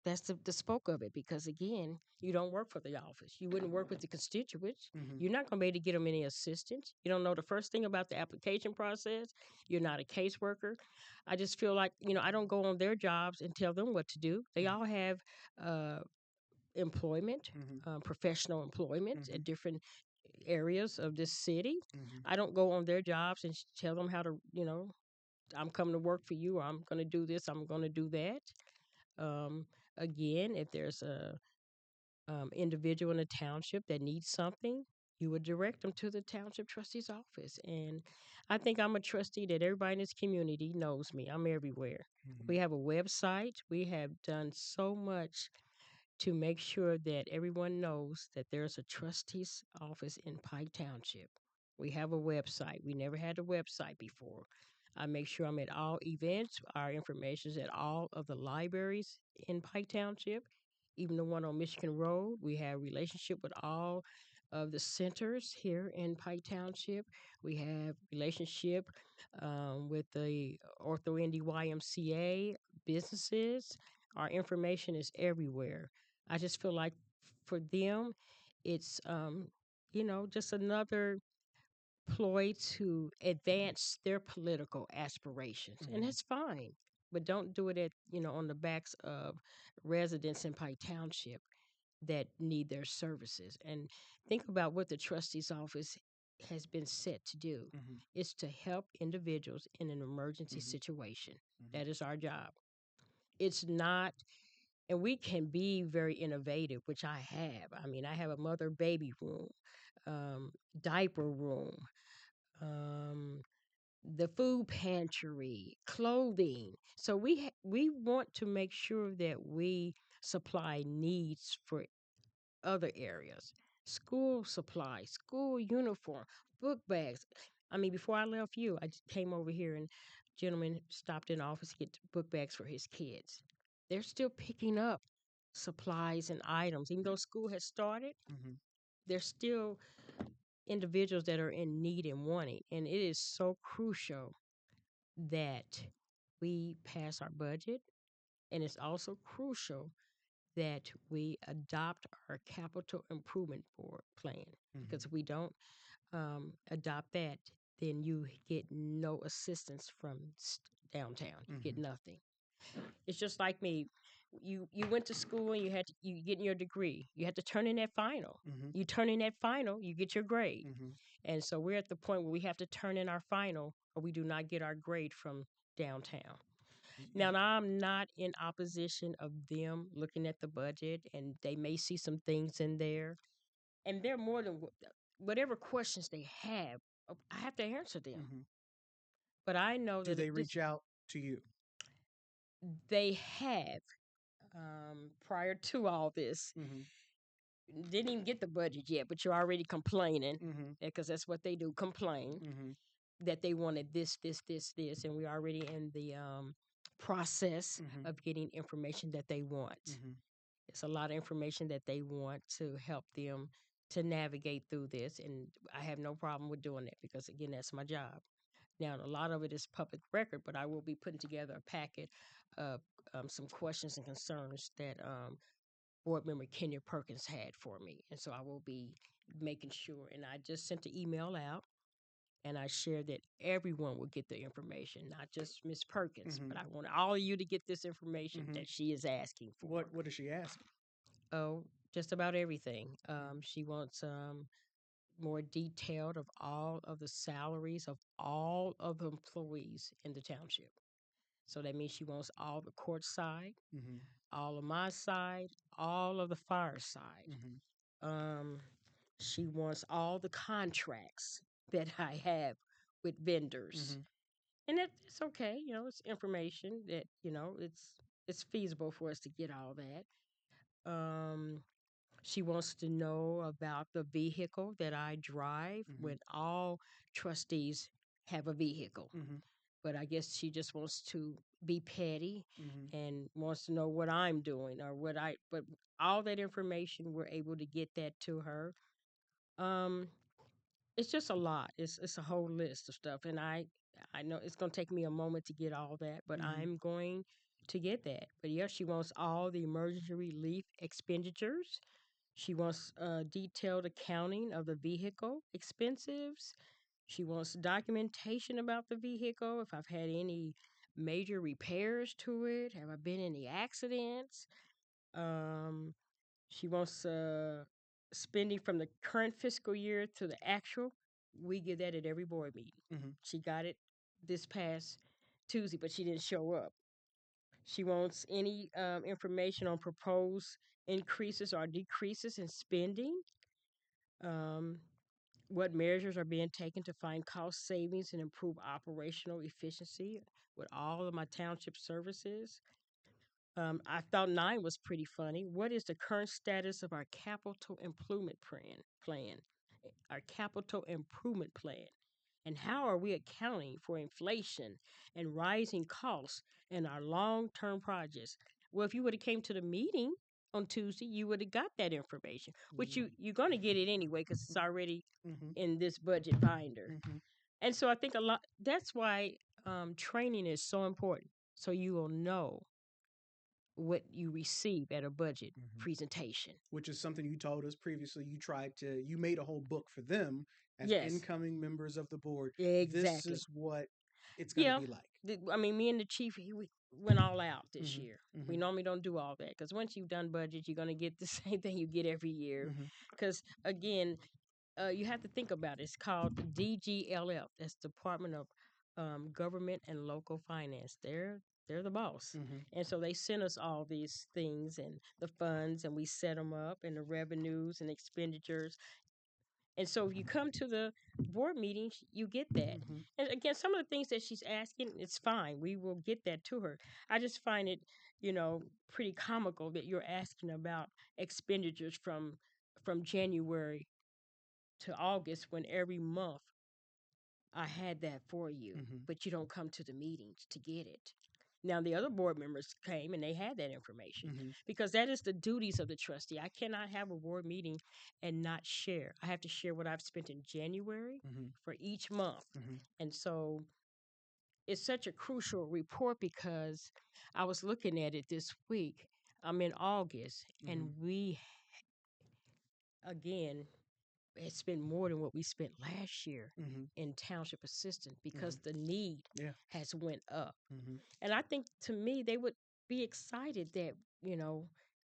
That's the spoke of it, because again, you don't work for the office. You wouldn't work with the constituents. Mm-hmm. You're not going to be able to get them any assistance. You don't know the first thing about the application process. You're not a caseworker. I just feel like, I don't go on their jobs and tell them what to do. They all have uh, employment, Mm-hmm. professional employment Mm-hmm. at different areas of this city. Mm-hmm. I don't go on their jobs and tell them how to, I'm coming to work for you, or I'm going to do this, I'm going to do that. Um, Again, if there's a individual in the township that needs something, you would direct them to the township trustee's office. And I think I'm a trustee that everybody in this community knows me. I'm everywhere. Mm-hmm. We have a website. We have done so much to make sure that everyone knows that there's a trustee's office in Pike Township. We have a website. We never had a website before. I make sure I'm at all events. Our information is at all of the libraries in Pike Township, even the one on Michigan Road. We have relationship with all of the centers here in Pike Township. We have relationship with the Ortho Indy YMCA businesses. Our information is everywhere. I just feel like for them, it's just another ploy to advance their political aspirations, and Mm-hmm. that's fine. But don't do it at on the backs of residents in Pike Township that need their services. And think about what the trustee's office has been set to do. Mm-hmm. It's to help individuals in an emergency Mm-hmm. situation. Mm-hmm. That is our job. It's not, and we can be very innovative, which I have. I mean, I have a mother baby room, diaper room, the food pantry, clothing. So we want to make sure that we supply needs for other areas. School supplies, school uniform, book bags. I mean, before I left you, I just came over here and gentleman stopped in the office to get book bags for his kids. They're still picking up supplies and items. Even though school has started, Mm-hmm. there's still individuals that are in need and wanting. And it is so crucial that we pass our budget. And it's also crucial that we adopt our capital improvement board plan. Because if we don't adopt that, then you get no assistance from downtown. You get Mm-hmm. nothing. It's just like me. You went to school and you getting your degree. You had to turn in that final. Mm-hmm. You turn in that final, you get your grade. Mm-hmm. And so we're at the point where we have to turn in our final, or we do not get our grade from downtown. Now, I'm not in opposition of them looking at the budget, and they may see some things in there, and they're more than whatever questions they have. I have to answer them, Mm-hmm. but I know Do that they reach out to you? they have prior to all this. Mm-hmm. Didn't even get the budget yet, but you're already complaining Mm-hmm. because that's what they do, complain Mm-hmm. that they wanted this, and we're already in the process Mm-hmm. of getting information that they want. Mm-hmm. It's a lot of information that they want to help them to navigate through this, and I have no problem with doing that because, again, that's my job. Now, a lot of it is public record, but I will be putting together a packet of some questions and concerns that board member Kenya Perkins had for me, and so I will be making sure. And I just sent the email out and I shared that everyone will get the information, not just Miss Perkins, Mm-hmm. but I want all of you to get this information Mm-hmm. that she is asking for. What does she ask? Oh, just about everything. She wants more detailed of all of the salaries of all of the employees in the township. So that means she wants all the court side, Mm-hmm. all of my side, all of the fire side. Mm-hmm. Um, she wants all the contracts that I have with vendors, Mm-hmm. and it's okay. You know, it's information that it's feasible for us to get all that. She wants to know about the vehicle that I drive Mm-hmm. when all trustees have a vehicle. Mm-hmm. But I guess she just wants to be petty Mm-hmm. and wants to know what I'm doing or but all that information, we're able to get that to her. Um, it's just a lot. It's a whole list of stuff, and I know it's gonna take me a moment to get all that, but Mm-hmm. I'm going to get that. But yeah, she wants all the emergency relief expenditures. She wants detailed accounting of the vehicle expenses. She wants documentation about the vehicle. If I've had any major repairs to it, have I been in any accidents? Um, she wants spending from the current fiscal year to the actual. We get that at every board meeting. Mm-hmm. She got it this past Tuesday, but she didn't show up. She wants any information on proposed increases or decreases in spending. Um, what measures are being taken to find cost savings and improve operational efficiency with all of my township services. I thought 9 was pretty funny. What is the current status of our capital improvement plan? Our capital improvement plan. And how are we accounting for inflation and rising costs in our long-term projects? Well, if you would have came to the meeting on Tuesday, you would have got that information, which you're going to get it anyway because it's already Mm-hmm. in this budget binder. Mm-hmm. And so I think a lot. That's why training is so important, so you will know what you receive at a budget Mm-hmm. presentation. Which is something you told us previously. You made a whole book for them as Yes, incoming members of the board. This exactly. is what it's going to Yeah, be like. I mean, me and the chief, we went all out this Mm-hmm. year. We Mm-hmm. normally don't do all that because once you've done budget, you're going to get the same thing you get every year. Mm-hmm. Because again, you have to think about it. It's called the DGLF. That's Department of Government and Local Finance. They're the boss, Mm-hmm. and so they send us all these things and the funds, and we set them up and the revenues and expenditures. And so if you come to the board meetings, you get that. And again, some of the things that she's asking, it's fine. We will get that to her. I just find it, pretty comical that you're asking about expenditures from January to August when every month I had that for you, but you don't come to the meetings to get it. Now, the other board members came and they had that information because that is the duties of the trustee. I cannot have a board meeting and not share. I have to share what I've spent in January for each month. And so it's such a crucial report because I was looking at it this week. I'm in August and we, again, had spent more than what we spent last year in township assistant because the need has went up. And I think to me, they would be excited that,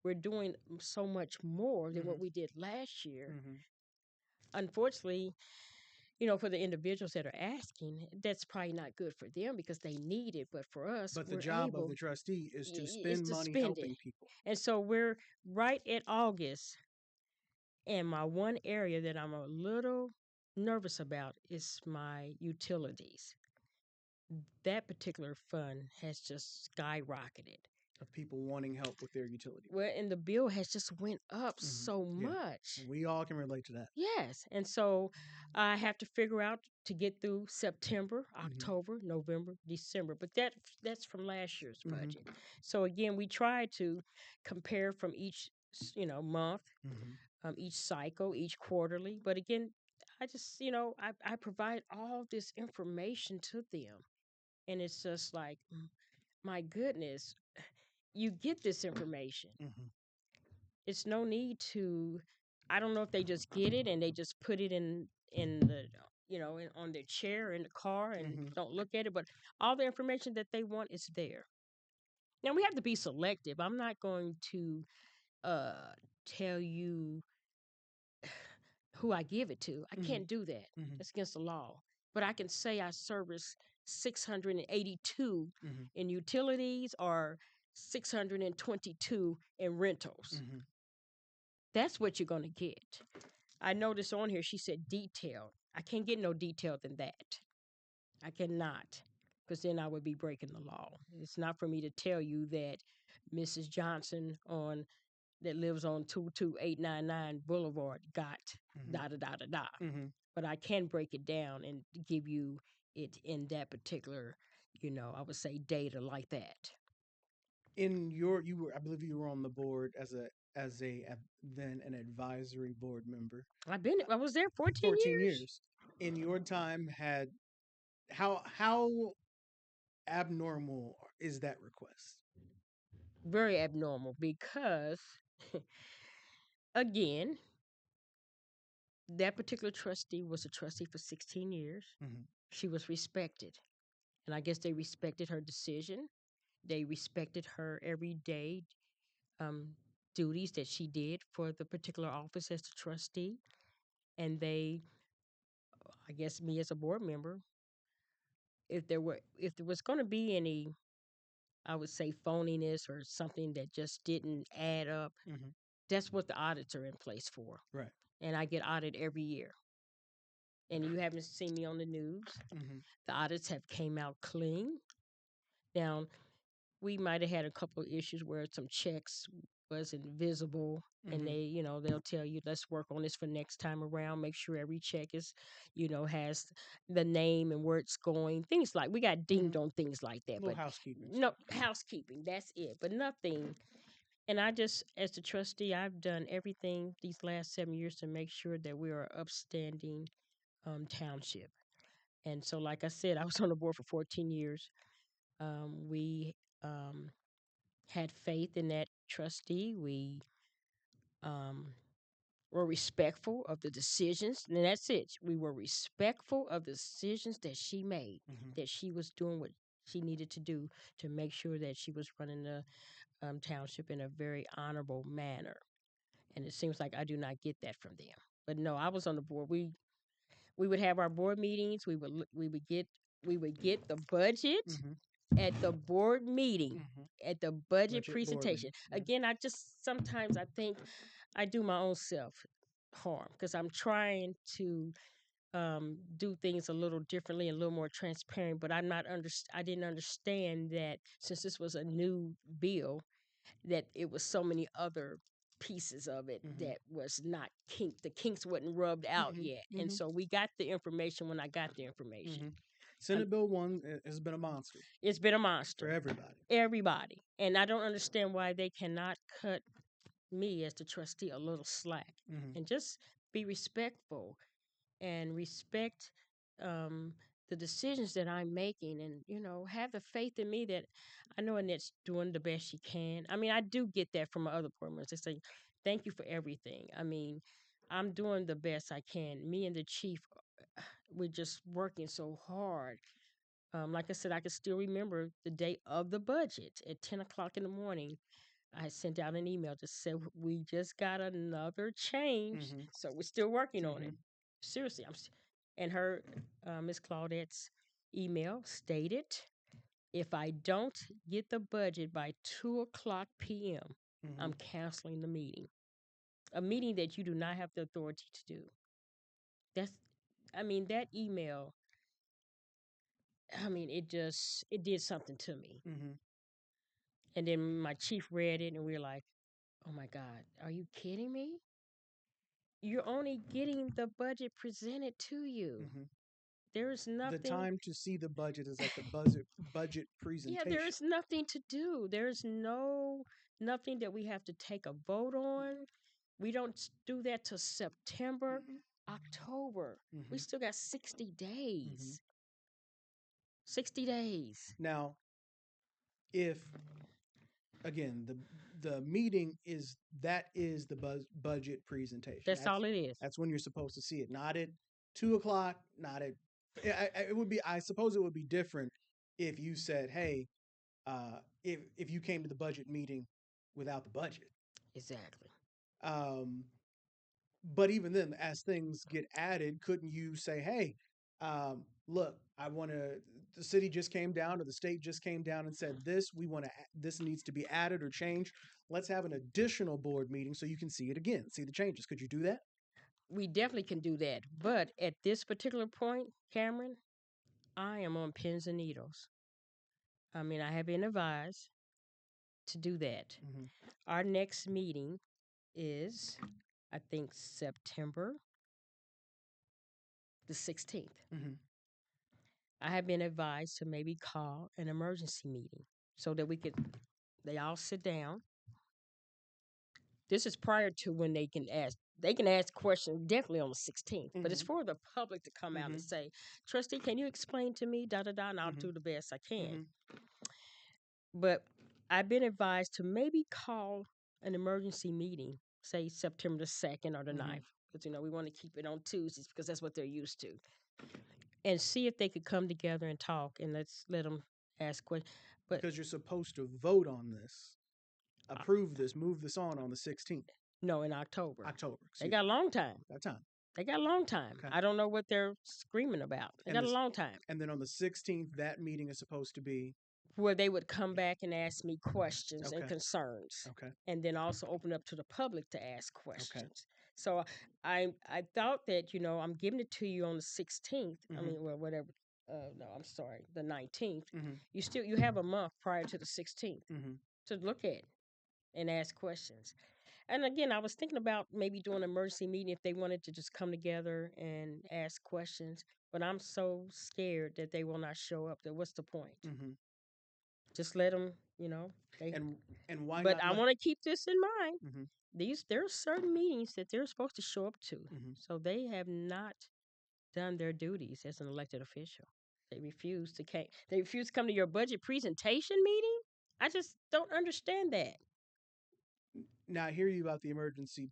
we're doing so much more than what we did last year. Unfortunately, for the individuals that are asking, that's probably not good for them because they need it. But for us, but the job of the trustee is to spend money helping people. And so we're right at August. And my one area that I'm a little nervous about is my utilities. That particular fund has just skyrocketed. Of people wanting help with their utility. Well, and the bill has just went up so much. We all can relate to that. Yes. And so I have to figure out to get through September, October, November, December. But that's from last year's budget. So again, we try to compare from each, month, each cycle, each quarterly. But again, I just, I provide all this information to them. And it's just like, my goodness, you get this information. It's no need to, I don't know if they just get it and they just put it in the, on their chair in the car and don't look at it. But all the information that they want is there. Now, we have to be selective. I'm not going to tell you who I give it to. I can't do that. That's against the law. But I can say I service 682 in utilities or 622 in rentals. That's what you're going to get. I noticed on here, she said detailed. I can't get no detailed than that. I cannot, because then I would be breaking the law. It's not for me to tell you that Mrs. Johnson that lives on 22899 Boulevard got da-da-da-da-da. But I can break it down and give you it in that particular, I would say data like that. I believe you were on the board as then an advisory board member. I was there 14 years. In your time, how abnormal is that request? Very abnormal because, again, that particular trustee was a trustee for 16 years. She was respected. And I guess they respected her decision. They respected her everyday duties that she did for the particular office as the trustee. And I guess me as a board member, if there was going to be any, I would say, phoniness or something that just didn't add up, that's what the audits are in place for. Right. And I get audited every year. And you haven't seen me on the news. The audits have came out clean. Now, we might have had a couple of issues where some checks wasn't visible, and they'll tell you, let's work on this for next time around. Make sure every check is, has the name and where it's going. Things like we got dinged on things like that. But housekeeping. No, housekeeping. That's it. But nothing. And I just, as the trustee, I've done everything these last 7 years to make sure that we are an upstanding township. And so, like I said, I was on the board for 14 years. We had faith in that trustee. We were respectful of the decisions, and that's it. We were respectful of the decisions that she made, that she was doing what she needed to do to make sure that she was running the township in a very honorable manner. And it seems like I do not get that from them. But no, I was on the board. We would have our board meetings. We would get the budget at the board meeting, at the budget presentation. Again, I just sometimes I think I do my own self. harm because I'm trying to do things a little differently and a little more transparent. But I didn't understand that since this was a new bill, that it was so many other pieces of it Mm-hmm. that was not the kinks wasn't rubbed out Mm-hmm. yet. Mm-hmm. And so we got the information when I got the information. Mm-hmm. Senate Bill 1 has been a monster It's been a for monster. everybody. Everybody. And I don't understand why they cannot cut me as the trustee a little slack Mm-hmm. and just be respectful and respect um, the decisions that I'm making, and have the faith in me that I know Annette's doing the best she can. I mean, I do get that from my other board members. They say, "Thank you for everything." I mean, I'm doing the best I can. Me and the chief, we're just working so hard. Like I said, I can still remember the day of the budget at 10 o'clock in the morning. I sent out an email to say we just got another change, Mm-hmm. so we're still working on Mm-hmm. it. Seriously, and her Miss Claudette's email stated, if I don't get the budget by 2 o'clock p.m., Mm-hmm. I'm canceling the meeting. A meeting that you do not have the authority to do. That's, I mean, that email. I mean, it did something to me. Mm-hmm. And then my chief read it, and we were like, "Oh my God, are you kidding me? You're only getting the budget presented to you. Mm-hmm. There's The nothing." time to see the budget is at the budget Yeah, presentation. there's nothing to do. There's nothing that we have to take a vote on. We don't do that till September, Mm-hmm. October. We Mm-hmm. still got 60 Mm-hmm. days. 60 days. Now, if again the meeting is the budget presentation. That's all it is. That's when you're supposed to see it. Not at 2 o'clock. Not at. It would be. I suppose it would be different if you said, "Hey, if you came to the budget meeting without the budget." Exactly. Um, but even then, as things get added, couldn't you say, "Hey, look, I want to." The city just came down, or the state just came down and said this. We want to. This needs to be added or changed. Let's have an additional board meeting so you can see it again, see the changes. Could you do that? We definitely can do that. But at this particular point, Cameron, I am on pins and needles. I mean, I have been advised to do that. Mm-hmm. Our next meeting is, I think, September the 16th. Mm-hmm. I have been advised to maybe call an emergency meeting so that they all sit down. This is prior to when they can ask. They can ask questions definitely on the 16th, but it's Mm-hmm. for the public to come out Mm-hmm. and say, "Trustee, can you explain to me, da da da," and I'll Mm-hmm. do the best I can. Mm-hmm. But I've been advised to maybe call an emergency meeting, say September the 2nd or the Mm-hmm. 9th, because we want to keep it on Tuesdays because that's what they're used to, and see if they could come together and talk, and let them ask questions. But Because you're supposed to vote on this, approve this, move this on the 16th. no, in October. October. They Excuse got a long time. that time. They got a long time. Okay. I don't know what they're screaming about. They And got a this, long time. and then on the 16th, that meeting is supposed to be Where they would come back and ask me questions and okay. concerns, Okay. and then also open up to the public to ask Okay. questions. So I thought that I'm giving it to you on the 16th. I Mm-hmm. mean, well, whatever. No, I'm sorry, the 19th. Mm-hmm. You have a month prior to the 16th Mm-hmm. to look at and ask questions. And again, I was thinking about maybe doing an emergency meeting if they wanted to just come together and ask questions. But I'm so scared that they will not show up. That what's the point? Mm-hmm. Just let them, They. And why But not I let? want to keep this in mind. Mm-hmm. There are certain meetings that they're supposed to show up to, Mm-hmm. so they have not done their duties as an elected official. They refuse to They refuse to come to your budget presentation meeting. I just don't understand that. Now I hear you about the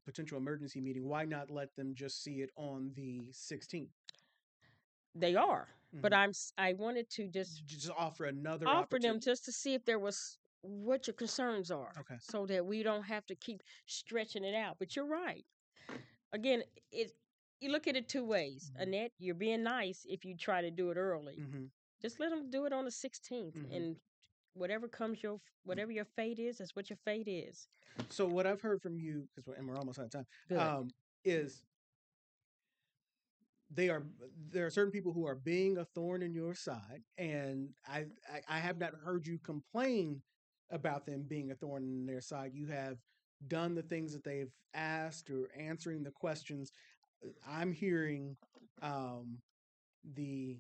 potential emergency meeting. Why not let them just see it on the 16th? They are, but Mm-hmm. I wanted to just Just offer another offer them opportunity. just to see if there was what your concerns are, Okay. so that we don't have to keep stretching it out. But you're right. Again, you look at it two ways. Mm-hmm. Annette, you're being nice if you try to do it early. Mm-hmm. Just let them do it on the 16th, Mm-hmm. and whatever your fate is, that's what your fate is. So what I've heard from you, and we're almost out of time, Good. is there are certain people who are being a thorn in your side, and I have not heard you complain about them being a thorn in their side. You have done the things that they've asked or answering the questions. I'm hearing um, the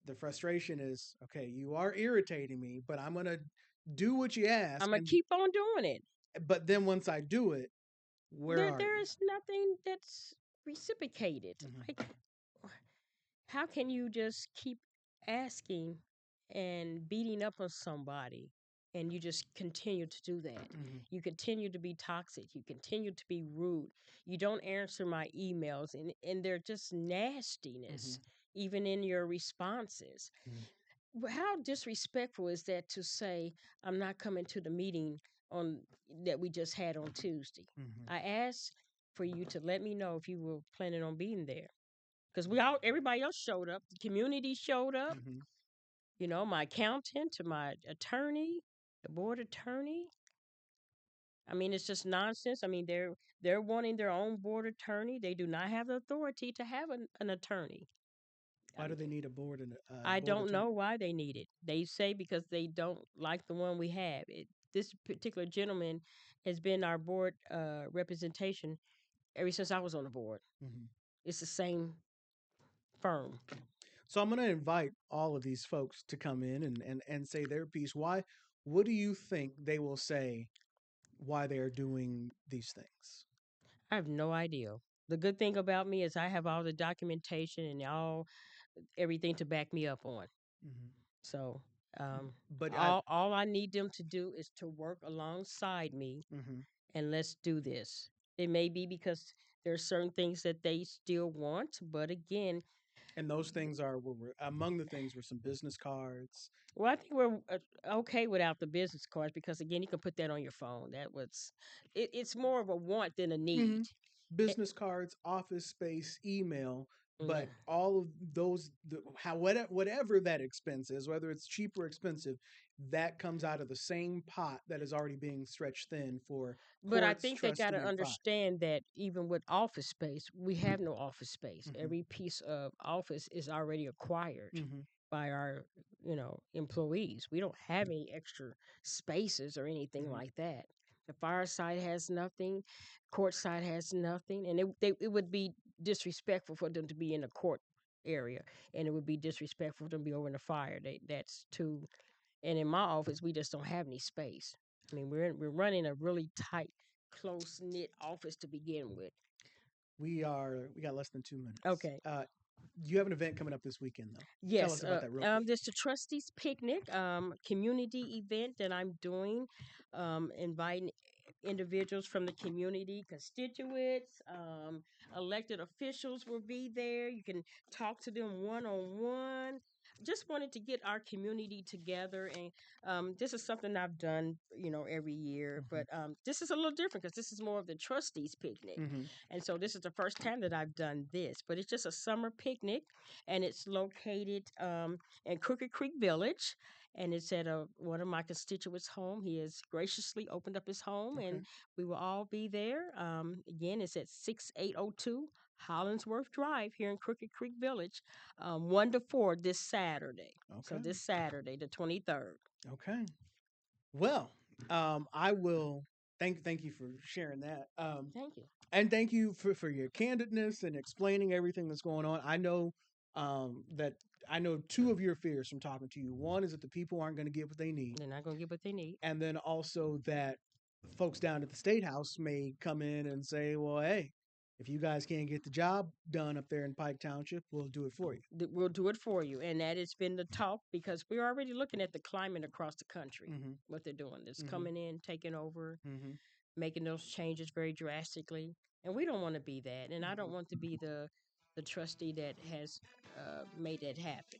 the frustration is okay. You are irritating me, but I'm gonna do what you ask, I'm gonna and keep on doing it. but then once I do it, where are There you? is nothing that's reciprocated. Hmm. Like, how can you just keep asking and beating up on somebody and you just continue to do that? Hmm. You continue to be toxic. You continue to be rude. You don't answer my emails, and they're just Hmm. nastiness, even in your responses. Hmm. How disrespectful is that to say, I'm not coming to the meeting on that we just had on Tuesday? Hmm. I asked for you to let me know if you were planning on being there because everybody else showed up. The community showed up. Hmm. You know, my accountant, to my attorney, the board attorney. I mean, it's just nonsense. I mean, they're wanting their own board attorney. They do not have the authority to have an attorney. Why do they need a board and I board don't attorney? know why they need it. They say because they don't like the one we have. This particular gentleman has been our board representation ever since I was on the board. Hmm. It's the same firm. So I'm going to invite all of these folks to come in and say their piece. Why? What do you think they will say? Why they are doing these things? I have no idea. The good thing about me is I have all the documentation and everything to back me up on. Hmm. So But I. all I need them to do is to work alongside me Hmm. and let's do this. It may be because there are certain things that they still want, but again, And those things were among the things were some business cards. well, I think we're okay without the business cards because again, you can put that on your phone. It's more of a want than a Hmm. need. Eh, Business cards, office space, email, yeah. but all of those, whatever that expense is, whether it's cheap or expensive, that comes out of the same pot that is already being stretched thin for But I courts, think they got to trustee, and fire. understand that even with office space, we have no office space. Hmm. Every piece of office is already acquired Hmm. by our, employees. We don't have any extra spaces or anything Hmm. like that. The fire side has nothing, court side has nothing, and it would be disrespectful for them to be in the court area, and it would be disrespectful for them to be over in the fire. That's too. And in my office, we just don't have any space. I mean, we're running a really tight, close knit office to begin with. We got less than 2 minutes. Okay. You have an event coming up this weekend, though. Tell Yes. us about that real quick. This the trustees picnic, community event that I'm doing, inviting individuals from the community, constituents, elected officials will be there. You can talk to them one on one. Just wanted to get our community together, and this is something I've done, every year. Hmm. But this is a little different because this is more of the trustees picnic, Hmm. and so this is the first time that I've done this. But it's just a summer picnic, and it's located in Crooked Creek Village, and it's at one of my constituents' home. He has graciously opened up his home, and Okay. we will all be there. Again, it's at 6802 Hollinsworth Drive here in Crooked Creek Village, 1 to 4 this Saturday. So Okay. this Saturday, the 23rd. Okay. Well, I will thank you for sharing that. Thank you. And thank you for your candidness and explaining everything that's going on. I know that I know two of your fears from talking to you. One is that the people aren't going to get what they need, They're not going to get what they need. and then also that folks down at the state house may come in and say, "Well, hey, if you guys can't get the job done up there in Pike Township, we'll do it for you." We'll do it for you. And that has been the talk because we're already looking at the climate across the country, Hmm. what they're doing. It's Hmm. coming in, taking over, Hmm. making those changes very drastically. And we don't want to be that. And I don't Hmm. want to be the trustee that has made that happen.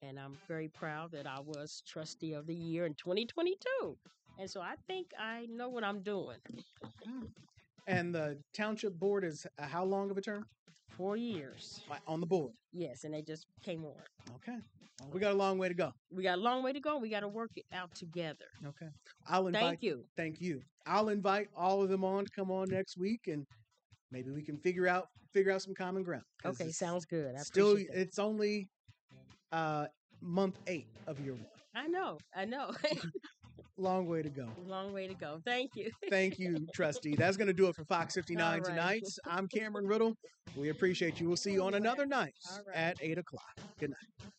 And I'm very proud that I was trustee of the year in 2022. And so I think I know what I'm doing. And the township board is how long of a term? 4 years. On the board. Yes, and they just came on. Okay. Well, we got a long way to go. We got a long way to go. We got to work it out together. Okay. I'll invite, Thank you. thank you. I'll invite all of them on to come on next week and maybe we can figure out some common ground. 'Cause Okay, it's sounds good. I Still, appreciate that. it's only month 8 of year 1. I know. Long way to go. Long way to go. Thank you. Thank you, Trustee. That's going to do it for Fox 59 All right. tonight. I'm Cameron Riddle. We appreciate you. We'll see you on another night All right. at 8 o'clock. Good night.